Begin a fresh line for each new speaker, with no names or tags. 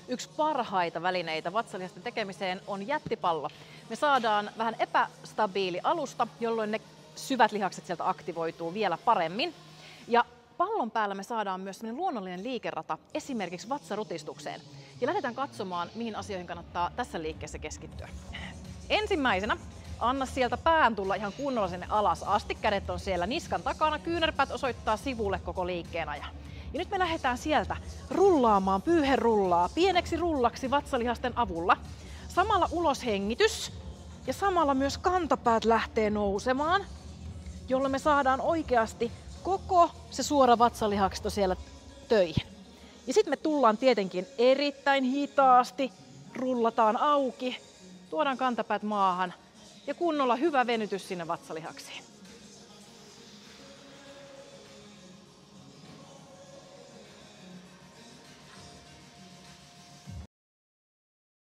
yksi parhaita välineitä vatsalihasten tekemiseen on jättipallo. Me saadaan vähän epästabiili alusta, jolloin ne syvät lihakset sieltä aktivoituu vielä paremmin. Ja pallon päällä me saadaan myös sellainen luonnollinen liikerata esimerkiksi vatsarutistukseen. Ja lähdetään katsomaan, mihin asioihin kannattaa tässä liikkeessä keskittyä. Ensimmäisenä anna sieltä pään tulla ihan kunnolla sinne alas asti. Kädet on siellä niskan takana, kyynärpäät osoittaa sivulle koko liikkeen ajan. Ja nyt me lähdetään sieltä rullaamaan, pyyherullaa, pieneksi rullaksi vatsalihasten avulla. Samalla uloshengitys ja samalla myös kantapäät lähtee nousemaan, jolloin me saadaan oikeasti koko se suora vatsalihaksto siellä töihin. Ja sitten me tullaan tietenkin erittäin hitaasti, rullataan auki, tuodaan kantapäät maahan ja kunnolla hyvä venytys sinne vatsalihaksiin.